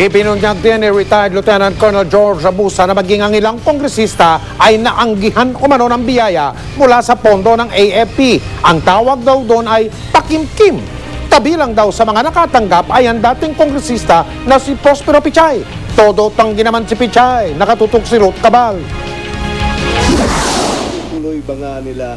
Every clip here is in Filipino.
Ipinunyag din ni retired Lieutenant Colonel George Rabusa na maging ang ilang kongresista ay naanggihan umano ng biyaya mula sa pondo ng AFP. Ang tawag daw doon ay pakimkim. Kabilang daw sa mga nakatanggap ay ang dating kongresista na si Prospero Pichay. Todo tanggi naman si Pichay, nakatutok si Ruth Cabal. Tuloy ba nga nila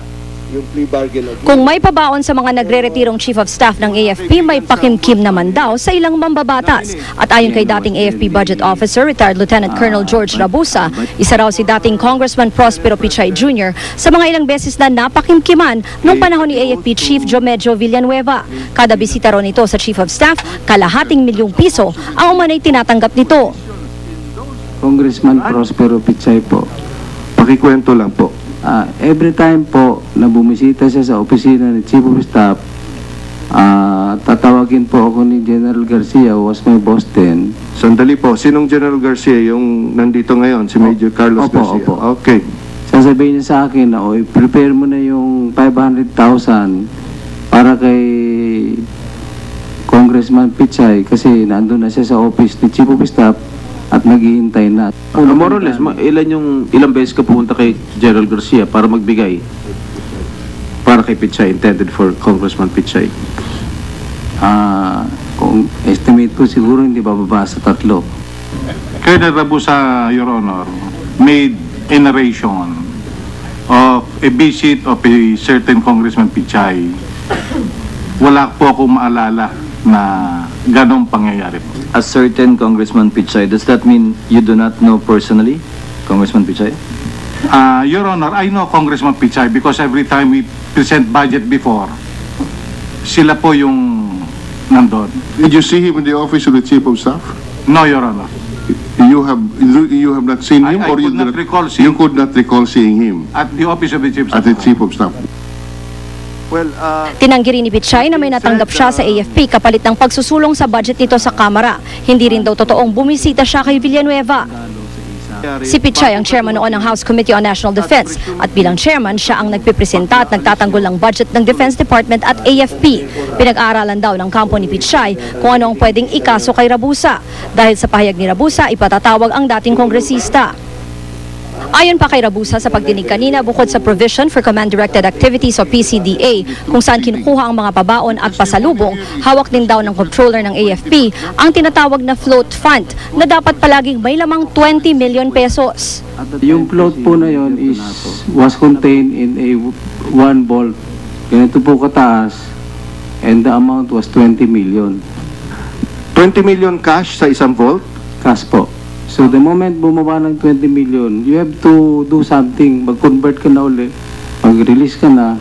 yung plea bargain? Kung may pabaon sa mga nagre-retirong Chief of Staff ng AFP, may pakimkim naman daw sa ilang mambabatas. At ayon kay dating AFP Budget Officer, retired Lieutenant Colonel George Rabusa, isa raw si dating Congressman Prospero Pichay Jr. sa mga ilang beses na napakimkiman nung panahon ni AFP Chief Jomedjo Villanueva. Kada bisita raw nito sa Chief of Staff, kalahating milyong piso ang umanay tinatanggap nito. Congressman Prospero Pichay po. Pakikwento lang po. Every time po na bumisita siya sa opisina ni Chief of Staff, tatawagin po ako ni General Garcia, who was my boss then. Sandali po, sinong General Garcia yung nandito ngayon? Si Major Carlos Garcia? Opo. Okay. Sasabihin niya sa akin na, prepare mo na yung 500,000 para kay Congressman Pichay kasi nandun na siya sa office ni Chief of Staff at naghihintay na. More or less, ilang beses ka pumunta kay General Garcia para magbigay para kay Pichay, intended for Congressman Pichay? Kung estimate ko siguro hindi bababa sa 3. Colonel Rabusa, Your Honor, made a narration of a visit of a certain Congressman Pichay. Wala po akong maalala na ganong pangyayari po. A certain Congressman Pichay, does that mean you do not know personally Congressman Pichay? Your Honor, I know Congressman Pichay because every time we present budget before, sila po yung nandun. Did you see him in the office of the Chief of Staff? No, Your Honor. You have not seen him, I or could not recall seeing you could not recall seeing him at the office of the Chief of at the Staff. Chief of Staff? Well, Tinanggi rin ni Pichay na may natanggap siya sa AFP kapalit ng pagsusulong sa budget nito sa Kamara. Hindi rin daw totoong bumisita siya kay Villanueva. Si Pichay ang chairman noon ng House Committee on National Defense at bilang chairman siya ang nagpipresenta at nagtatanggol ng budget ng Defense Department at AFP. Pinag-aaralan daw ng kampo ni Pichay kung ano ang pwedeng ikaso kay Rabusa. Dahil sa pahayag ni Rabusa, ipatatawag ang dating kongresista. Ayon pa kay Rabusa sa pagdinig kanina, bukod sa Provision for Command-Directed Activities o PCDA, kung saan kinukuha ang mga pabaon at pasalubong, hawak din daw ng controller ng AFP ang tinatawag na float fund na dapat palaging may lamang 20 million pesos. Yung float po na yon was contained in a 1 vault. Ganito po kataas and the amount was 20 million. 20 million cash sa isang vault? Cash po. So the moment bumaba ng 20 million, you have to do something. Mag-convert ka na ulit. Mag-release ka na.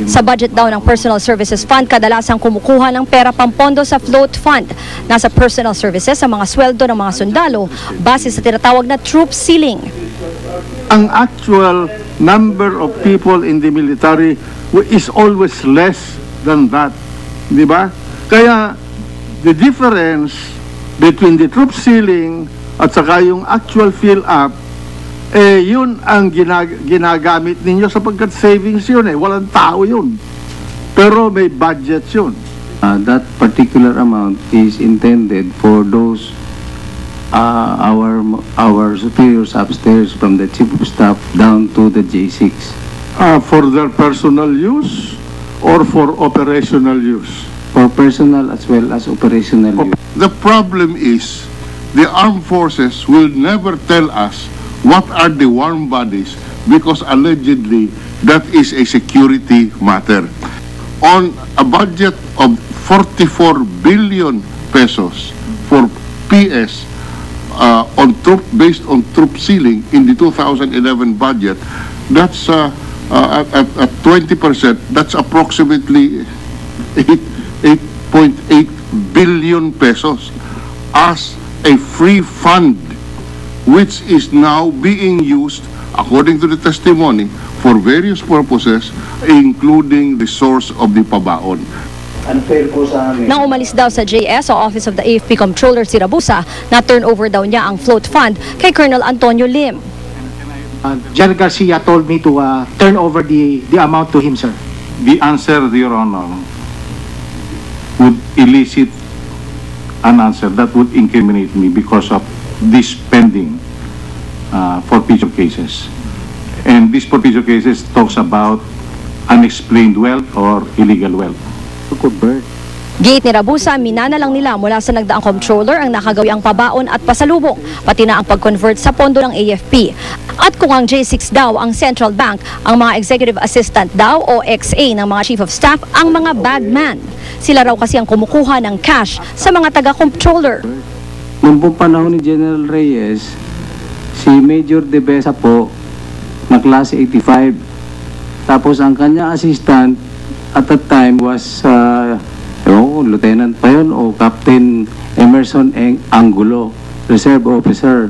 Sa budget daw ng Personal Services Fund, kadalasang kumukuha ng pera pampondo sa float fund. Nasa personal services sa mga sweldo ng mga sundalo base sa tinatawag na troop ceiling. Ang actual number of people in the military is always less than that. Di ba? Kaya the difference between the troop ceiling at saka yung actual fill up, yun ang ginagamit ninyo sapagkat savings yun walang tao yun. Pero may budget yun. That particular amount is intended for those our superiors upstairs from the Chief of Staff down to the J6. For their personal use or for operational use? For personal as well as operational use. The problem is the armed forces will never tell us what are the warm bodies because allegedly that is a security matter. On a budget of 44 billion pesos for PS based on troop ceiling in the 2011 budget, that's at 20%, that's approximately 8.8 billion pesos as a free fund which is now being used, according to the testimony, for various purposes, including the source of the pabaon. Unfair po sa amin. Nang umalis daw sa JS o Office of the AFP Comptroller si Rabusa, na-turn over daw niya ang float fund kay Colonel Antonio Lim. General Garcia told me to turn over the amount to him, sir. The answer, Your Honor, would elicit unanswered, that would incriminate me because of this pending forfeiture cases. And this forfeiture cases talks about unexplained wealth or illegal wealth. Giit ni Rabusa, minana lang nila mula sa nagdaang comptroller ang nakagawi ang pabaon at pasalubong, pati na ang pag-convert sa pondo ng AFP. At kung ang J6 daw ang central bank, ang mga executive assistant daw o XA ng mga chief of staff ang mga bagman. Sila raw kasi ang kumukuha ng cash sa mga taga-comptroller. Noong pong panahon ni General Reyes, si Major De Besa po, na klase 85. Tapos ang kanya assistant at that time was Lieutenant pa yun o Captain Emerson Angulo, Reserve Officer.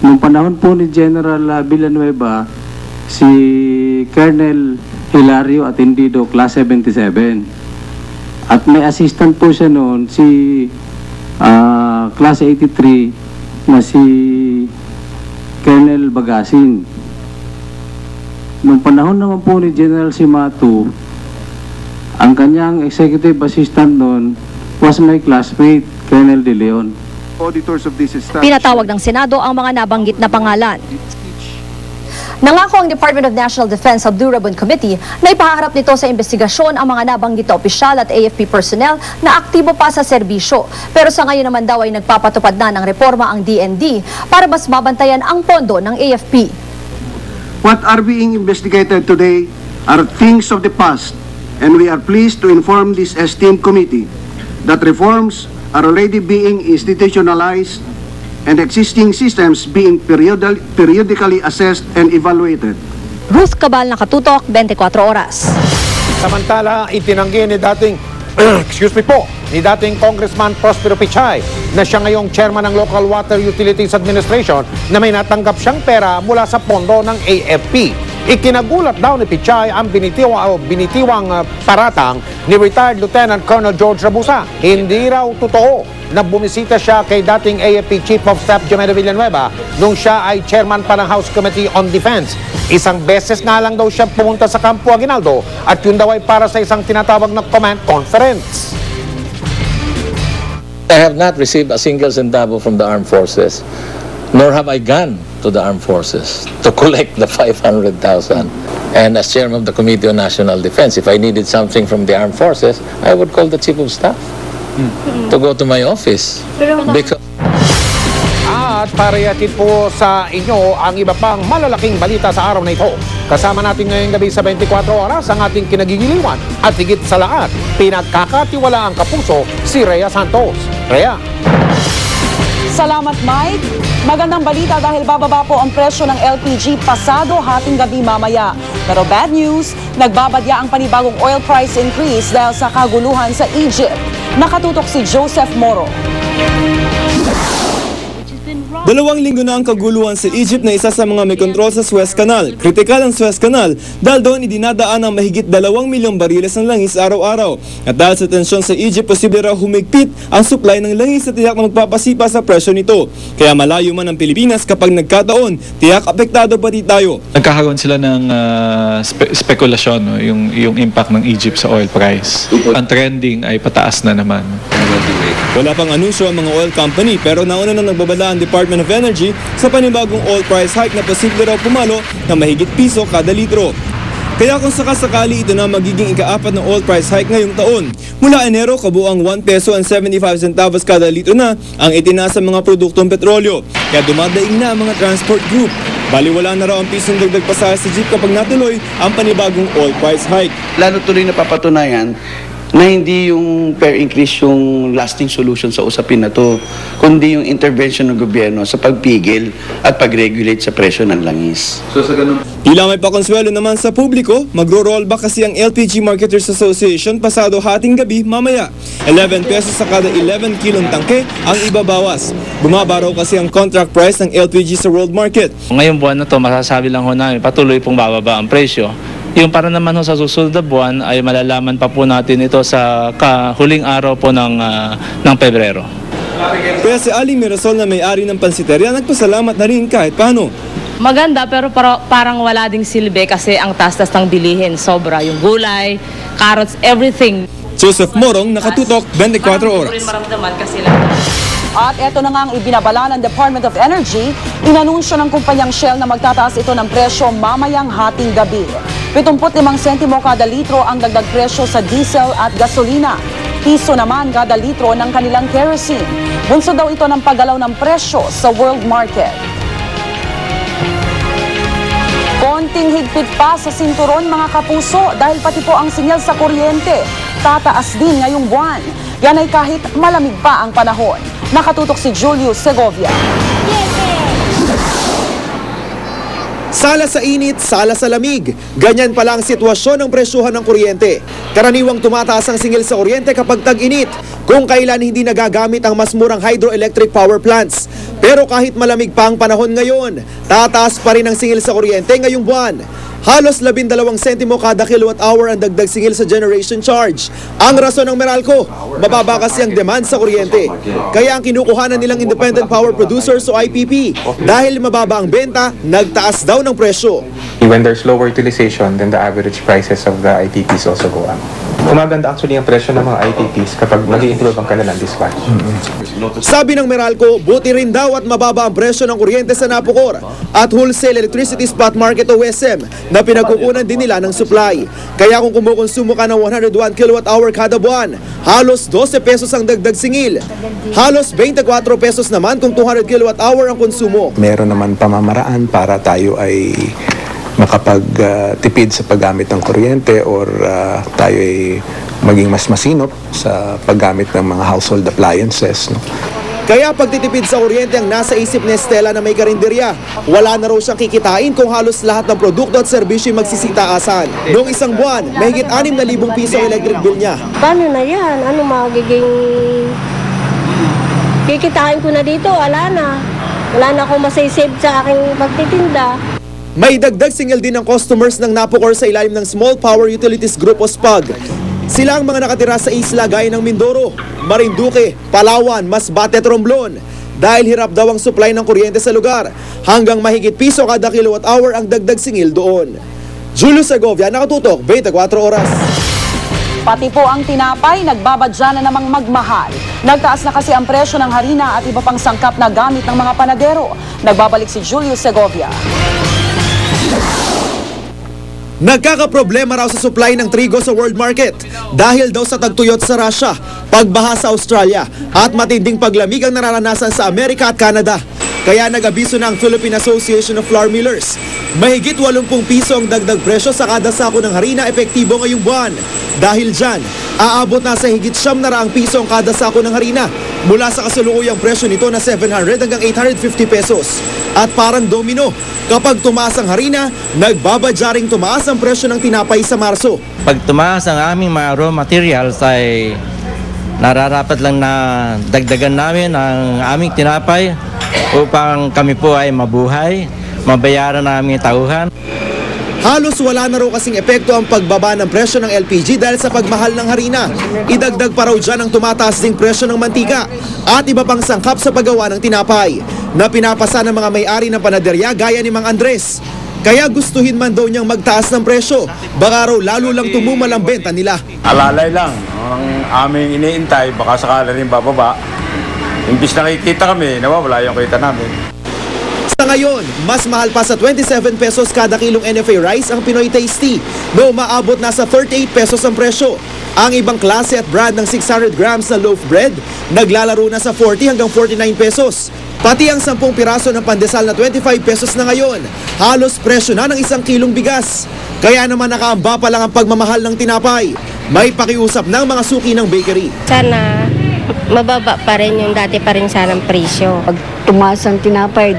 Noong panahon po ni General Villanueva, si Colonel Hilario Atendido, class 77. At may assistant po siya noon, si class 83 na si Colonel Bagasin. Noong panahon naman po ni General Simatu, ang kanyang executive assistant noon was my classmate, Colonel De Leon. Pinatawag ng Senado ang mga nabanggit na pangalan. Nangako ang Department of National Defense sa Blue Ribbon Committee na ipaharap nito sa investigasyon ang mga nabanggit na opisyal at AFP personnel na aktibo pa sa serbisyo. Pero sa ngayon naman daw ay nagpapatupad na ng reforma ang DND para mas mabantayan ang pondo ng AFP. What are being investigated today are things of the past, and we are pleased to inform this esteemed committee that reforms are already being institutionalized and existing systems being periodically assessed and evaluated. Ruth Cabal, Nakatutok, 24 Oras. Samantala, itinanggi ni dating ni dating Congressman Prospero Pichay na siya ngayong chairman ng Local Water Utilities Administration na may natanggap siyang pera mula sa pondo ng AFP. Ikinagulat daw ni Pichay ang binitiwang paratang ni retired Lieutenant Colonel George Rabusa. Hindi raw totoo na bumisita siya kay dating AFP Chief of Staff Jimena Villanueva nung siya ay chairman pa ng House Committee on Defense. Isang beses nga lang daw siya pumunta sa Campo Aguinaldo at yun daw ay para sa isang tinatawag na command conference. I have not received a single centavo from the armed forces, nor have I gone to the armed forces to collect the 500,000. And as chairman of the Committee on National Defense, if I needed something from the armed forces, I would call the chief of staff to go to my office. Because at para yatid po sa inyo ang iba pang malalaking balita sa araw na ito. Kasama natin ngayong gabi sa 24 oras ang ating kinagigiliwan at higit sa lahat, pinagkakatiwala ang kapuso si Rhea Santos. Rhea. Salamat, Mike. Magandang balita dahil bababa po ang presyo ng LPG pasado hating gabi mamaya. Pero bad news, nagbabadya ang panibagong oil price increase dahil sa kaguluhan sa Egypt. Nakatutok si Joseph Moro. 2 linggo na ang kaguluhan sa Egypt na isa sa mga may kontrol sa Suez Canal. Kritikal ang Suez Canal dahil doon idinadaan ang mahigit 2 milyong bariles ng langis araw-araw. At dahil sa tensyon sa Egypt, posible raw humigpit ang supply ng langis na tiyak na magpapasipa sa presyo nito. Kaya malayo man ang Pilipinas kapag nagkataon, tiyak apektado pati tayo. Nagkakaroon sila ng spekulasyon, no? yung impact ng Egypt sa oil price. Ang trending ay pataas na naman. Wala pang anunsyo ang mga oil company pero nauna na nagbabala ang Department of Energy sa panibagong oil price hike na posible raw pumalo na mahigit piso kada litro. Kaya kung sakasakali ito na magiging ika-4 na oil price hike ngayong taon, mula Enero kabuang 1 peso and 75 centavos kada litro na ang itinaas sa mga produktong petrolyo. Kaya dumadaing na ang mga transport group. Baliwala na raw ang pisong dagdag pasahe sa jeep kapag natuloy ang panibagong oil price hike. Lalo tuloy na papatunayan na hindi yung fair increase yung lasting solution sa usapin na to, kundi yung intervention ng gobyerno sa pagpigil at pag-regulate sa presyo ng langis. So sa ganun, tila may pakonsuelo naman sa publiko, magro-rollback kasi ang LPG Marketers Association pasado hating gabi mamaya. 11 pesos sa kada 11 kilong tangke ang ibabawas. Bumaba raw kasi ang contract price ng LPG sa world market. Ngayong buwan na to, masasabi lang ho namin, patuloy pong bababa ang presyo. Yung para naman ho sa susunod na buwan ay malalaman pa po natin ito sa huling araw po ng Pebrero. Kaya si Ali Mirasol na may-ari ng pansiteria nagpasalamat na rin kahit paano. Maganda pero parang wala ding silbi kasi ang taas-taas ng bilihin. Sobra yung gulay, carrots, everything. Joseph Morong, Nakatutok, 24 Oras. At eto na nga ang ibinabala ng Department of Energy, inanunsyo ng kumpanyang Shell na magtataas ito ng presyo mamayang hating gabi. 75 sentimo kada litro ang dagdag presyo sa diesel at gasolina. Piso naman kada litro ng kanilang kerosene. Bunso daw ito ng paggalaw ng presyo sa world market. Konting higpit pa sa sinturon mga kapuso dahil pati po ang sinyal sa kuryente tataas din ngayong buwan. Yan ay kahit malamig pa ang panahon. Nakatutok si Julius Segovia. Sala sa init, sala sa lamig. Ganyan pala ang sitwasyon ng presyuhan ng kuryente. Karaniwang tumataas ang singil sa kuryente kapag tag-init, kung kailan hindi nagagamit ang mas murang hydroelectric power plants. Pero kahit malamig pa ang panahon ngayon, tataas pa rin ang singil sa kuryente ngayong buwan. Halos 12 sentimo kada kilowatt-hour ang dagdag singil sa generation charge. Ang rason ng Meralco, mababa kasi ang demand sa kuryente. Kaya ang kinukuhanan nilang Independent Power Producers o IPP, dahil mababa ang benta, nagtaas daw ng presyo. When there's lower utilization, then the average prices of the IPPs also go up. Umaganda actually ang presyo ng mga IPPs kapag nag-i-improve ang kanilang dispatch. Sabi ng Meralco, buti rin daw at mababa ang presyo ng kuryente sa Napocor at Wholesale Electricity Spot Market o WESM na pinagkukunan din nila ng supply. Kaya kung kumukonsumo ka ng 101 kWh kada buwan, halos 12 pesos ang dagdag singil. Halos 24 pesos naman kung 200 kWh ang konsumo. Meron naman pamamaraan para tayo ay makapagtipid sa paggamit ng kuryente or tayo ay maging mas masinop sa paggamit ng mga household appliances. No? Kaya pagtitipid sa kuryente ang nasa isip ni Estela na may karinderya. Wala na raw siyang kikitain kung halos lahat ng produkto at serbisyo ay magsisitaasan. Noong isang buwan, mahigit 6,000 piso ang electric bill niya. Paano na yan? Ano magiging kikitain ko na dito? Wala na. Wala na akong masisave sa aking pagtitinda. May dagdag singil din ng customers ng Napocor sa ilalim ng Small Power Utilities Group o SPUG. Sila ang mga nakatira sa isla gaya ng Mindoro, Marinduque, Palawan, Masbate at Romblon. Dahil hirap daw ang supply ng kuryente sa lugar, hanggang mahigit piso kada kilowatt-hour ang dagdag singil doon. Julius Segovia, Nakatutok, 24 Oras. Pati po ang tinapay, nagbabadya na namang magmahal. Nagtaas na kasi ang presyo ng harina at iba pang sangkap na gamit ng mga panadero. Nagbabalik si Julius Segovia. Nagkakaproblema raw sa supply ng trigo sa world market dahil daw sa tagtuyot sa Russia, pagbaha sa Australia at matinding paglamig ang nararanasan sa Amerika at Canada. Kaya nag-abiso na ang Philippine Association of Flour Millers. Mahigit 80 piso ang dagdag presyo sa kada sako ng harina epektibo ngayong buwan. Dahil dyan, aabot na sa higit 700 piso ang kada sako ng harina mula sa kasalukuyang presyo nito na 700 hanggang 850 pesos. At parang domino, kapag tumaas ang harina, nagbabadya ring tumaas ang presyo ng tinapay sa Marso. Pag tumaas ang aming mga raw materials ay nararapat lang na dagdagan namin ang aming tinapay upang kami po ay mabuhay, mabayaran namin tauhan. Halos wala na raw kasing epekto ang pagbaba ng presyo ng LPG dahil sa pagmahal ng harina. Idagdag pa raw dyan ang tumataas ding presyo ng mantika at iba pang sangkap sa paggawa ng tinapay na pinapasa ng mga may-ari ng panaderya gaya ni Mang Andres. Kaya gustuhin man daw niyang magtaas ng presyo, baka raw lalo lang tumumal ang benta nila. Alalay lang ang aming iniintay, baka sakala rin bababa. Imbis nakikita kami, nawawala yung kita namin. Sa ngayon, mas mahal pa sa 27 pesos kada kilong NFA rice ang Pinoy Tasty, no maabot na sa 38 pesos ang presyo. Ang ibang klase at brand ng 600 grams na loaf bread, naglalaro na sa 40 hanggang 49 pesos. Pati ang 10 piraso ng pandesal na 25 pesos na ngayon, halos presyo na ng 1 kilong bigas. Kaya naman nakaamba pa lang ang pagmamahal ng tinapay. May pakiusap ng mga suki ng bakery. Sana mababa pa rin yung dati pa rin sanang presyo. Pag tumaas ang tinapay,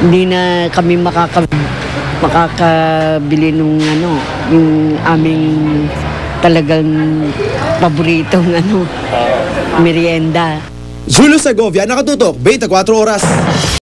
hindi na kami makakabili nung yung aming talagang paboritong merienda. Julius Segovia, Nakatutok, 24 Oras.